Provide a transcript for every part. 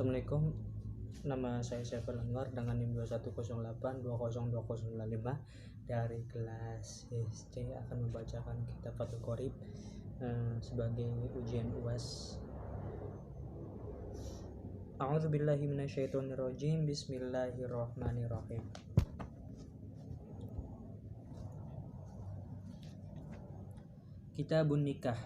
Assalamualaikum, nama saya Syafir Anwar dengan NIM 2108202005 dari kelas SC akan membacakan kitab Fathul Qorib sebagai ujian UAS. A'udzubillahi minasyaitonirrajim. Bismillahirrahmanirrahim. Kitabun nikah.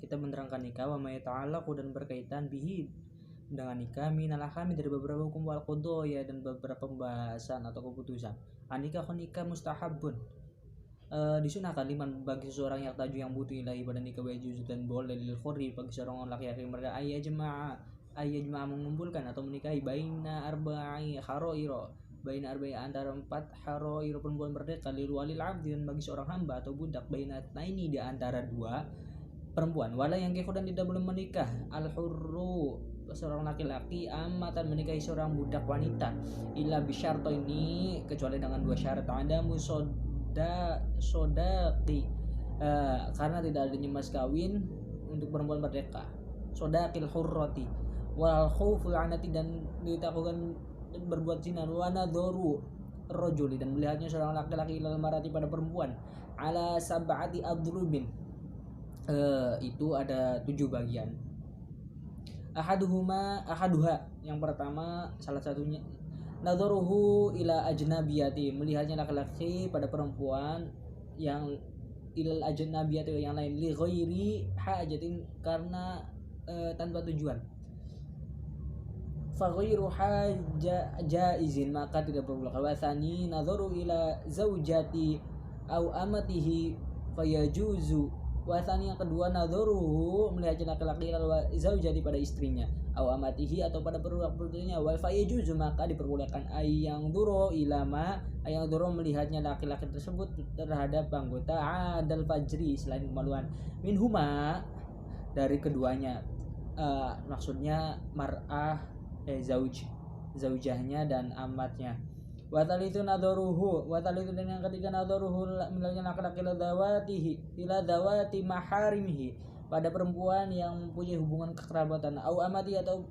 Kita menerangkan nikah wa ma yata'allaqu dan berkaitan bihi dengan nikah minal ahkami dari beberapa hukum wal qudaya dan beberapa pembahasan atau keputusan. Nikah mustahabun disunahkan liman bagi seseorang yang taju yang butuh ilahi pada nikah wajuz dan boleh lil khurri bagi seorang laki-laki mereka ayya mengumpulkan atau menikahi baina arba'i haroiro antara 4 haroiro perempuan merdeka lil walil abdi dan bagi seorang hamba atau budak baina ini di antara 2 perempuan wala yang dan tidak boleh menikah al hurru seorang laki-laki amatan menikahi seorang budak wanita illa bisyarto ini kecuali dengan 2 syarat ada sodaqi karena tidak adanya mas kawin untuk perempuan merdeka, sodaqil hurrati wal khawful anati dan ditakutkan berbuat zina wa nadharu rajuli dan melihatnya seorang laki-laki ilal marati pada perempuan ala sab'ati adrubin itu ada 7 bagian. Ahaduha yang pertama salah satunya nadharuhu ila ajnabiyati melihatnya laki-laki pada perempuan yang ilal ajnabiyati yang lain li ghairi hajatin karena tanpa tujuan. Fa ghairu jaizin maka tidak boleh. Wa tsani nadharu ila zaujati au amatihi fayajuzu. Wasani yang kedua nadharuhu melihatnya laki-laki lalu zaujati pada istrinya au amatihi atau pada perbudakannya wa fayajuzu maka diperbolehkan ayang duro ilama ayang duro melihatnya laki-laki tersebut terhadap anggota adal fajri selain kemaluan minhuma dari keduanya maksudnya mar'ah zaujahnya dan amatnya. Watalitu nadharuhu dan yang ketiga nadharuhu melihatnya laki-laki ila dawati maharimihi pada perempuan yang mempunyai hubungan kekerabatan au amati atau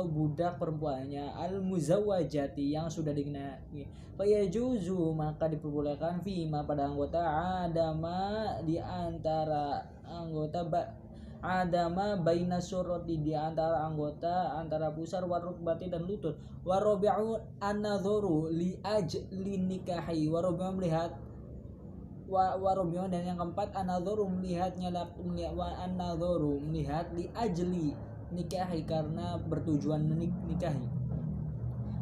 budak perempuannya al muzawwajati yang sudah dikenai fayajuzu maka diperbolehkan fima pada anggota adama di antara anggota adama baina surati di antara anggota antara pusar warukbati dan lutut warabi'u an-nadharu li ajli nikahi warabi'u melihat warabi'u dan yang keempat an-nadharu melihatnya an-nadharu melihat li ajli nikahi karena bertujuan menikahi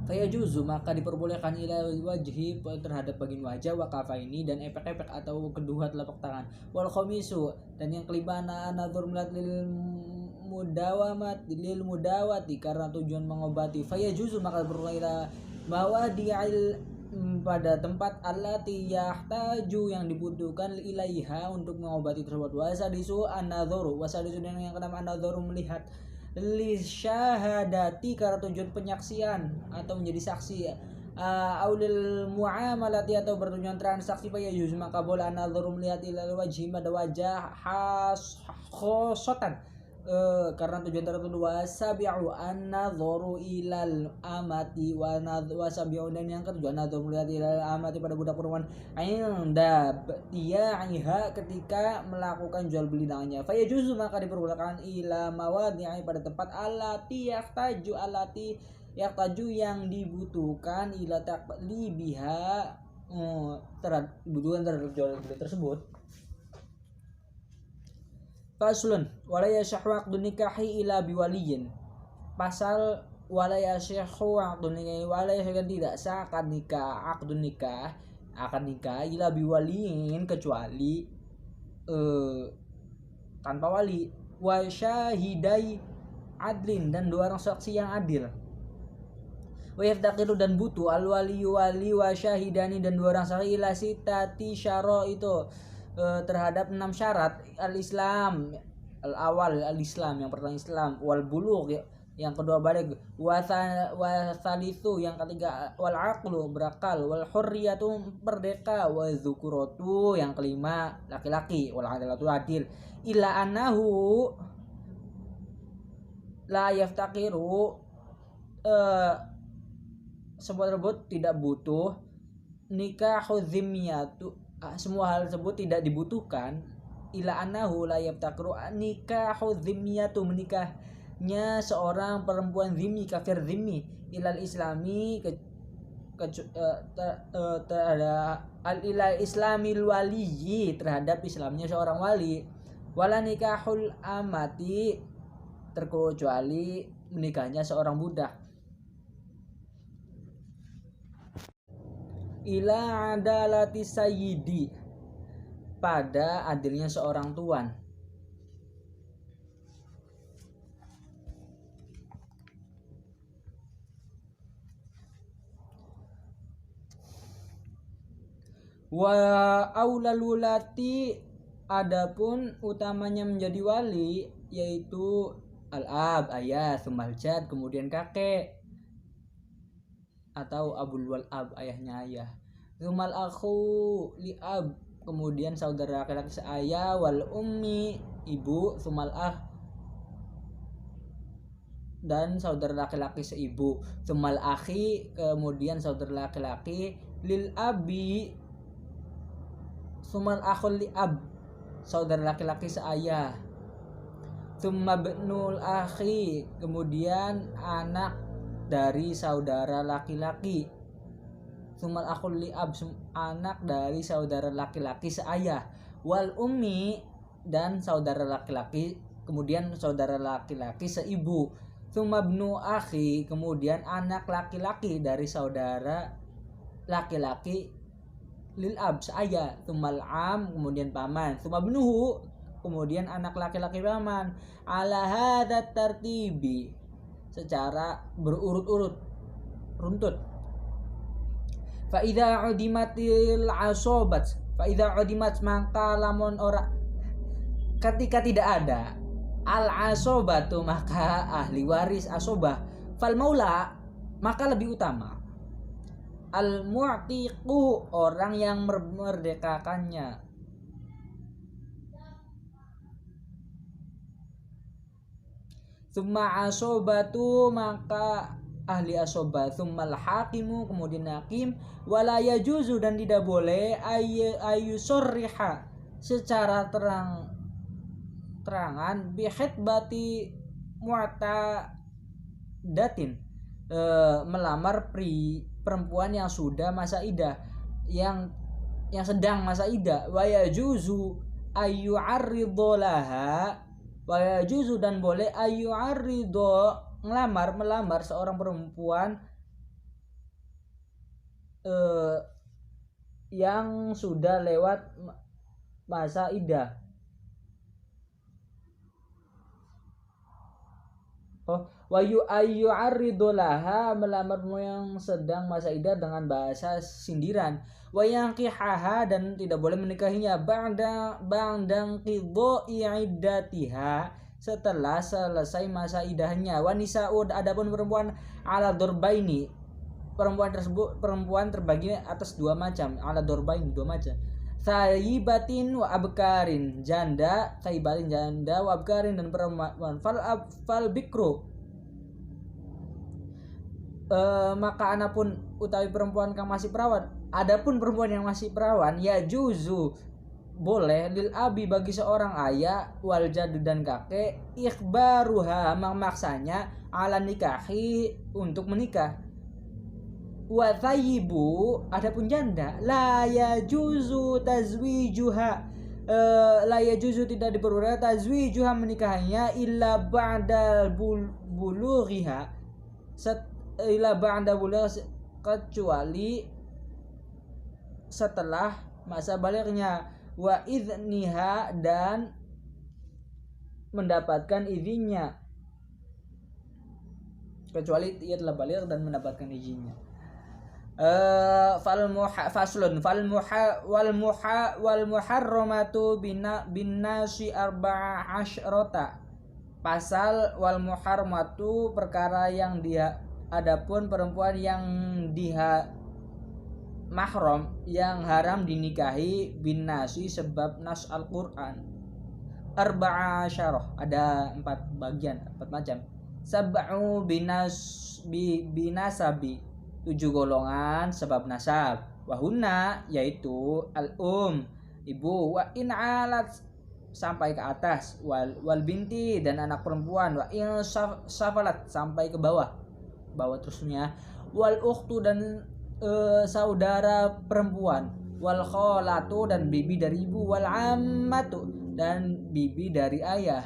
fayajuzu maka diperbolehkan ila wajhi terhadap bagian wajah wa kafaini dan epek-epek atau kedua telapak tangan wal khamisu dan yang kelima an-nadhur melihat lil mudawati karena tujuan mengobati fayajuzu maka diperbolehkan bahwa di'il pada tempat allati yahtaju yang dibutuhkan ilaiha untuk mengobati tersebut wasadisu an-nadhuru dan yang keenam an-nadhuru melihat li syahadati karena tujuan penyaksian atau menjadi saksi aulil muamalati atau bertujuan transaksi fayajuzu maka boleh an-nadhuru melihat ilal wajhi pada wajah khosotan karena tujuan tertentu wasabi'u an-nadharu ilal amati wasabi'u dan yang kedua an-nadharu melihat ilal amati pada budak perempuan inda tiya'iha ketika melakukan jual beli dengannya fayajuzu maka diperbolehkan ila mawadi'i pada tempat allati yahtaju yang dibutuhkan ila taqlibiha kebutuhan terhadap jual beli tersebut. Faslun wala yasihhu aqdun nikahi ila biwaliyin. Pasal wala yasihhu aqdun nikahi wala yasihhu tidak sah akad nikah ila biwaliyin kecuali tanpa wali wa syahidai adlin dan 2 orang saksi yang adil. Wa yaftaqiru dan butuh al wali wa syahidani dan 2 orang saksi ila sitati syara itu terhadap 6 syarat al-Islam al-awal al-Islam yang pertama Islam wal bulugh yang kedua baligh wa tsalitsu yang ketiga wal aqlu berakal wal hurriyatu merdeka wa dzukuratu yang kelima laki-laki wal adalatu adil illa annahu la yaftaqiru semua tersebut tidak butuh nikahu dhimmiyatu, semua hal tersebut tidak dibutuhkan ila annahu la yaftakru nikahu dhimmiyatu, menikahnya seorang perempuan dhimmi, kafir dhimmi, ilal islami ilal islamil waliyi, terhadap Islamnya seorang wali, wala nikahul amati, terkecuali menikahnya seorang budak, ila adalati sayyidi, pada adilnya seorang tuan. Wa aulalulati, adapun utamanya menjadi wali yaitu al-ab, ayah, sumal jad, kemudian kakek atau abul wal ab, ayahnya ayah, sumal akhu li ab, kemudian saudara laki-laki seayah, wal ummi, ibu, sumal ah, dan saudara laki-laki seibu, sumal akhi, kemudian saudara laki-laki, lil abi, sumal akhul li ab, saudara laki-laki seayah, summa ibnul akhi, kemudian anak dari saudara laki-laki, sumal akhul li ab, anak dari saudara laki-laki seayah, wal ummi, dan saudara laki-laki, kemudian saudara laki-laki seibu, summa ibnu akhi, kemudian anak laki-laki dari saudara laki-laki lil ab, seayah, sumal am, kemudian paman, summa ibnuhu, kemudian anak laki-laki paman, ala hadat tartibi, secara berurut-urut, runtut. Fa idza udimatil asobat, fa idza udimat, maka lamun ora, ketika tidak ada al asobatu, maka ahli waris asobah, fal maula, maka lebih utama al mu'tiqu, orang yang memerdekakannya, summa asobatu, maka ahli asobah, summal hakimu, kemudian hakim, wala yajuzu, dan tidak boleh ayusorriha, secara terangan, bihitbati mu'tadatin, melamar perempuan yang sudah masa idah, yang sedang masa idah, wa yajuzu ayyu'arridolaha, wa yajuzu, dan boleh ayyu'arrido, melamar seorang perempuan yang sudah lewat masa idah. Wa ayyu'arridolaha, melamar yang sedang masa idah dengan bahasa sindiran, wa yankihaha, dan tidak boleh menikahinya ba'dang qidha'i iddatiha, setelah selesai masa idahnya, wa nisa'ud, adapun perempuan ala dorbaini, perempuan terbagi atas dua macam, ala dorbaini, dua macam, thayyibatin wa abkarin, janda, thayyibatin janda, wa abkarin, dan perempuan fal bikru, maka anapun utawi perempuan kang masih perawan, adapun perempuan yang masih perawan, ya juzu, boleh, lil abi, bagi seorang ayah, wal jadu, dan kakek, ikhbaruha, memaksanya, ala nikahi, untuk menikah, wa thayyibu, adapun janda, la yajuzu tazwijuha, la yajuzu, tidak diperbolehkan, tazwijuha, menikahinya, illa ba'da bulughiha, illa ba'da bulugh, kecuali setelah masa balighnya, wa idniha, dan mendapatkan izinnya, kecuali ia telah baligh dan mendapatkan izinnya. Wal muharramatu bin nasi arba'a asyrota, pasal wal muharramatu, perkara yang dia, adapun perempuan yang mahram, yang haram dinikahi, bin nasi, sebab nas Al-Quran, arba'a asyarah, ada 4 bagian, 4 macam, sab'u binasabi 7 golongan sebab nasab. Wahuna yaitu ibu, wa in alat sampai ke atas, wal binti dan anak perempuan, wa in safalat sampai ke bawah terusnya, wal ukhtu dan saudara perempuan, wal kholatu dan bibi dari ibu, wal ammatu dan bibi dari ayah,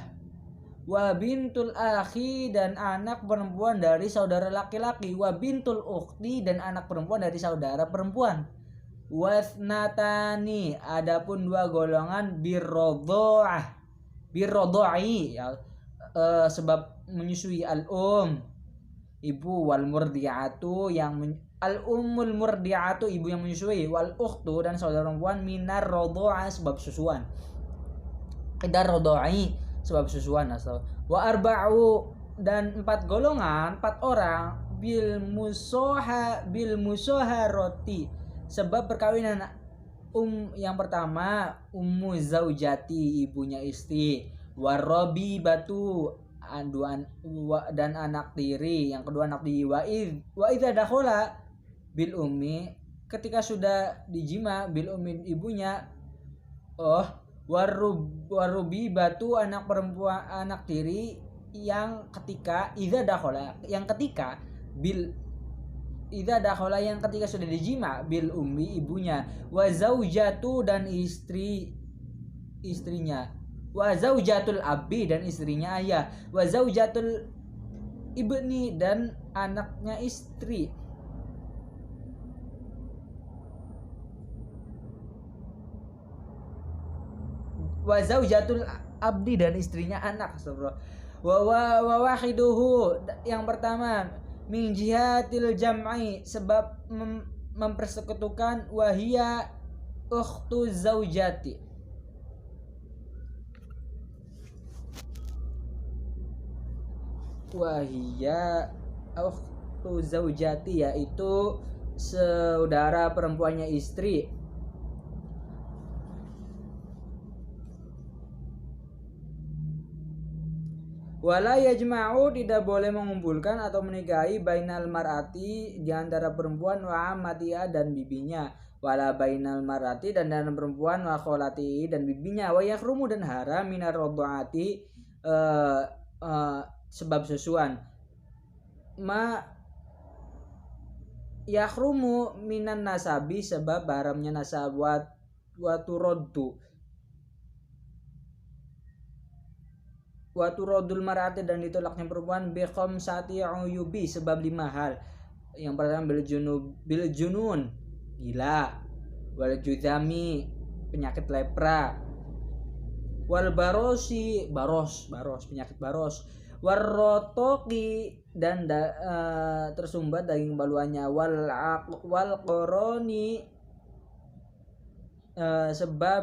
wa bintul akhi dan anak perempuan dari saudara laki-laki, wa bintul ukhti dan anak perempuan dari saudara perempuan, wasnatani adapun 2 golongan birrodoi ya, sebab menyusui, ibu, wal murdiatu al-ummul murdiatu ibu yang menyusui, wal ukhtu dan saudara perempuan minar rodho'a sebab susuan, qidar rodho'i sebab susuan, wa arba'u dan 4 golongan 4 orang bil musoharoti sebab perkawinan, yang pertama ummu zaujati ibunya istri, warobi batu dan anak tiri, yang kedua anak tiri, wa idza dakhala bil ummi ketika sudah dijima, bil ummi ibunya, warubi batu anak perempuan anak tiri, yang ketika idza dakhala yang ketika sudah dijima, bil ummi ibunya, wa zaujatu dan istrinya, wa zaujatul abi dan istrinya ayah, wa zaujatul ibni dan anaknya istri, wa zaujatul abdi dan istrinya anak. Wa wahiduhu yang pertama min jihatil jam'i sebab mempersekutukan, wahia ukhtu zaujati yaitu saudara perempuannya istri. Wala yajma'u tidak boleh mengumpulkan atau menikahi bainal mar'ati di antara perempuan, wa ammatiha dan bibinya, wala bainal mar'ati dan antara perempuan, wa kholati dan bibinya, wa yakhrumu dan haram minar rodho'ati sebab susuan, ma yakhrumu minan nasabi sebab haramnya nasab, wa turaddu waturodul mar'ati dan ditolaknya perempuan, bi khamsati uyubi sebab 5 hal. Yang pertama bil junun gila, wal juzami penyakit lepra, wal barosi baros penyakit baros, warrotoki dan tersumbat daging baluannya, wal koroni sebab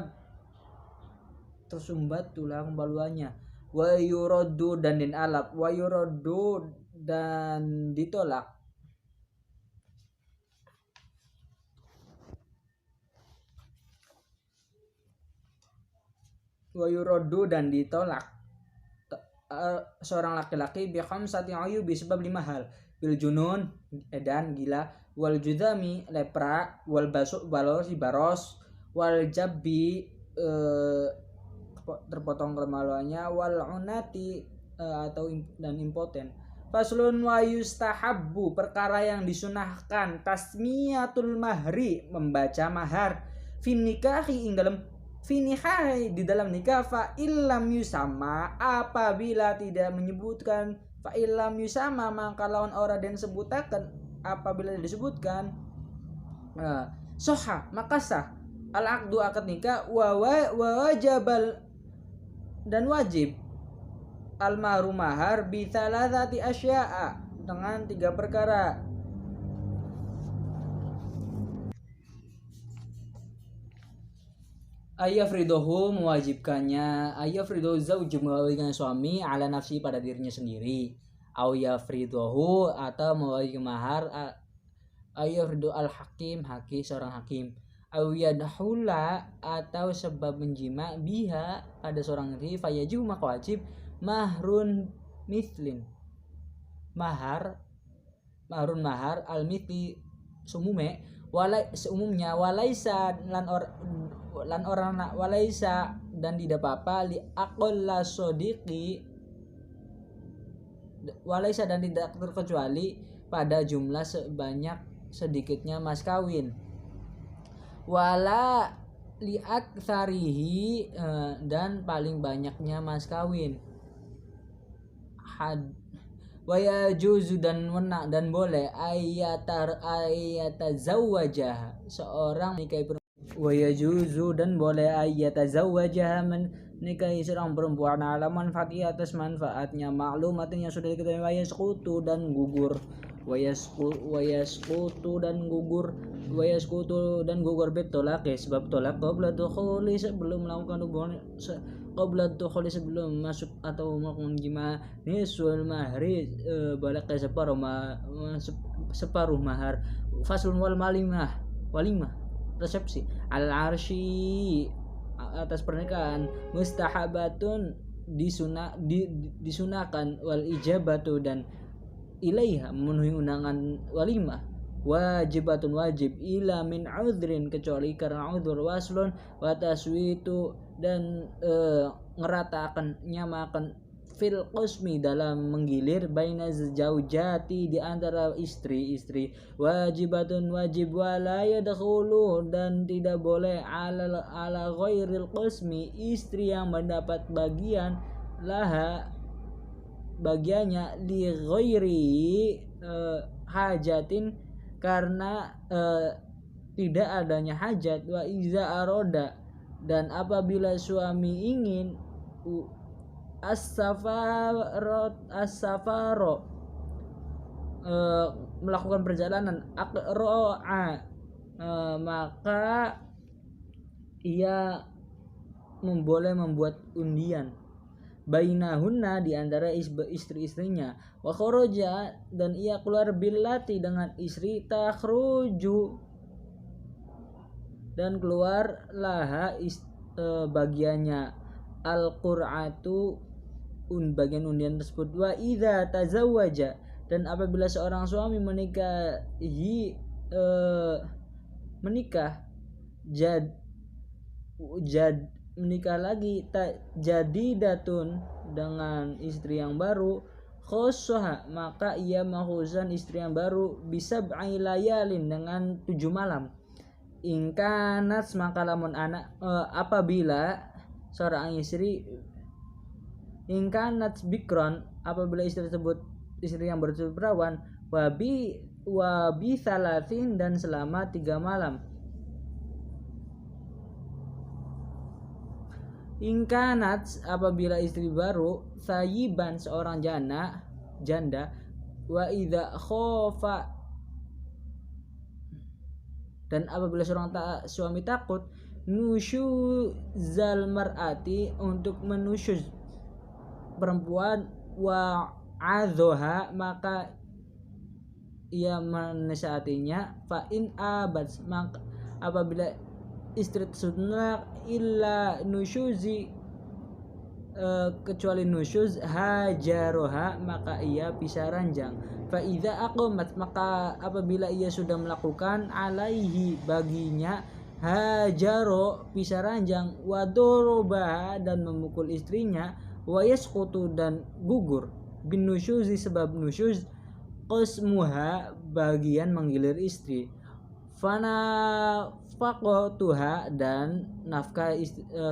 tersumbat tulang baluannya, wa yuraddu dan alap, wa yuraddu dan ditolak, seorang laki-laki bi khamsati ayubi sebab 5 hal, bil junun edan gila, wal judami lepra, wal baros, wal jabbi terpotong kemaluannya, wal unati atau dan impoten. Faslun wa yustahabbu perkara yang disunahkan, tasmiyatul mahri membaca mahar, fin nikahi di dalam nikah, fa illam yusama apabila tidak menyebutkan, fa illam yusama maka lawan ora den sebutaken apabila disebutkan, soha maka sah al aqdu akad nikah, wa wajabal dan wajib al mahru mahar bi thalathati asya'a dengan 3 perkara. Ayafridohu mewajibkannya, ayafridohu zauj mewajibkan suami ala nafsi pada dirinya sendiri, au yafridohu atau mewajibkan mahar ayafrido al hakim seorang hakim, au yadhula atau sebab menjima biha pada seorang istri, fayajib maka wajib mahrun mithlin mahar mahrun mahar al-mithli seumumnya walaisa lan orang walaisa dan tidak apa-apa li aqalla sodiqi walaisa dan tidak terkecuali pada jumlah sebanyak sedikitnya mas kawin wala li aktsarihi dan paling banyaknya mas kawin waya juzu dan wenak dan boleh ayatazawwajah seorang nikahi waya juzu dan boleh ayatazawwajah menikahi seorang perempuan ala manfaati atas manfaatnya maklumatin yang sudah diketahui wayasqutu dan gugur wayasqutu dan gugur bitolak sebab tolak qabla dukhuli sebelum melakukan hubungan qabla dukhuli sebelum masuk atau melakukan jima nisul mahri balak separuh mahar faslun wal walimah resepsi al arsy atas pernikahan mustahabatun disunahkan wal ijabatu dan ilaiha memenuhi undangan walimah wajibatun wajib ila min udhrin kecuali karena udhur waslun wa taswitu dan ngeratakan nyamakan fil qismi dalam menggilir baina zaujati di antara istri wajibatun wajib wala yadkhulu dan tidak boleh ala ghairil qismi istri yang mendapat bagiannya li ghairi hajatin karena tidak adanya hajat wa iza aroda dan apabila suami ingin as-safaro melakukan perjalanan maka ia boleh membuat undian bainahunna di antara istri-istrinya wa kharaja dan ia keluar billati dengan istri takhruju dan keluar laha bagiannya al-qur'atu bagian undian tersebut wa idza tazawwaja dan apabila seorang suami menikah menikah lagi jadi datun dengan istri yang baru khossoha maka ia mengkhususkan istri yang baru bisa layalin dengan 7 malam ingkanat maka lamun anak apabila seorang istri ingkanat bikron apabila istri tersebut istri yang bertutur perawan wabi salatin dan selama 3 malam ingkanat apabila istri baru sayiban seorang janda wa idza khofa dan apabila seorang suami takut nusyuzal mar'ati untuk menusyuz perempuan wa adzoha maka ia menasihatinya fa in abad maka apabila istri tersebut illa nusyuzi kecuali nusyuz hajaroha maka ia pisah ranjang fa idza aqamat maka apabila ia sudah melakukan alaihi baginya hajaro pisah ranjang wa doroba dan memukul istrinya wa yasqutu dan gugur bin nusyuzi sebab nusyuz qasmuha bagian menggilir istri fana faqatuha dan nafkah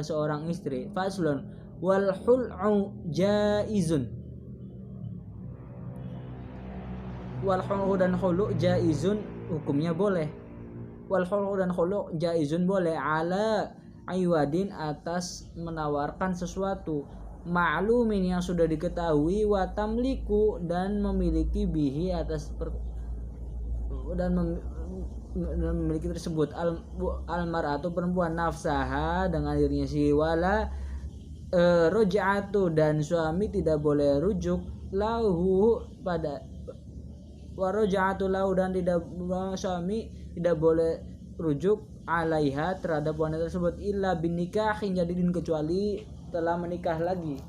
seorang istri faslun wal hul'u jaizun wal hul'u dan khulu' jaizun hukumnya boleh wal hul'u dan khulu' jaizun boleh ala aywadin atas menawarkan sesuatu ma'lumin yang sudah diketahui wa tamliku dan memiliki bihi atas memiliki tersebut almar'atu perempuan nafsaha dengan dirinya si wala roja'atu dan suami tidak boleh rujuk lahu pada waroja'atu lahu dan tidak suami tidak boleh rujuk alaiha terhadap wanita tersebut illa bin nikahin jadidin kecuali telah menikah lagi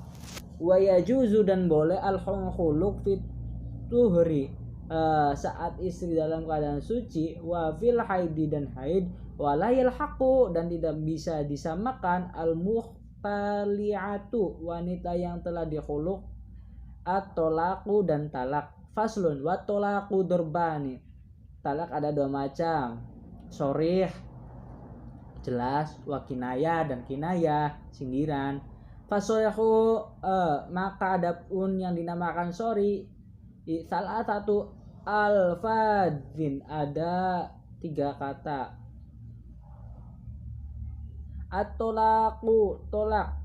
wa yajuzu dan boleh al khuluq fit tuhri saat istri dalam keadaan suci, wa fil haidi dan haid, wala yalhaqu dan tidak bisa disamakan al muhtaliatu wanita yang telah dikhuluk, at-tolaqu dan talak. Faslun wa tolaqu durbani. Talak ada dua macam, sorih jelas, wa kinaya dan kinaya sindiran. Fasoyahu maka adapun yang dinamakan sorry salah satu al-fadzin ada 3 kata. At-tolaqu tolak,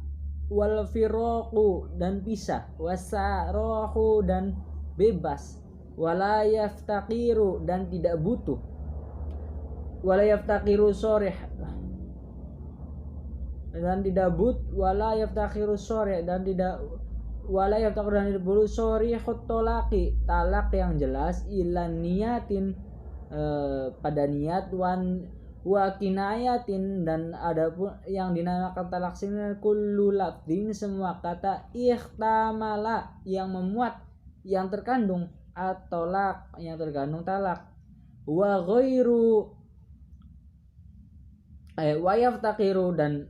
wal firaqu dan pisah, wasarahu dan bebas, wala yaftaqiru dan tidak butuh, wala yaftaqiru sorih dan tidak wala yaftaqiru sorih dan tidak wala yaftaqiru dan tidak butuh sorihut tolaki talak yang jelas, ilan niyatin pada niat, wa kinayatin dan adapun yang dinamakan talak sini kullu lafdin semua kata ihtamala yang memuat yang terkandung at-tolak yang terkandung talak, wa ghairu wa yaftaqiru dan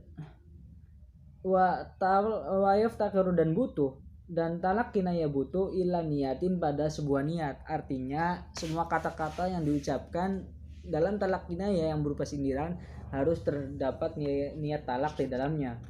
wa yaftaqiru dan butuh, dan talak kinaya butuh ila niyatin pada sebuah niat. Artinya semua kata-kata yang diucapkan dalam talak kinaya yang berupa sindiran harus terdapat niat talak di dalamnya.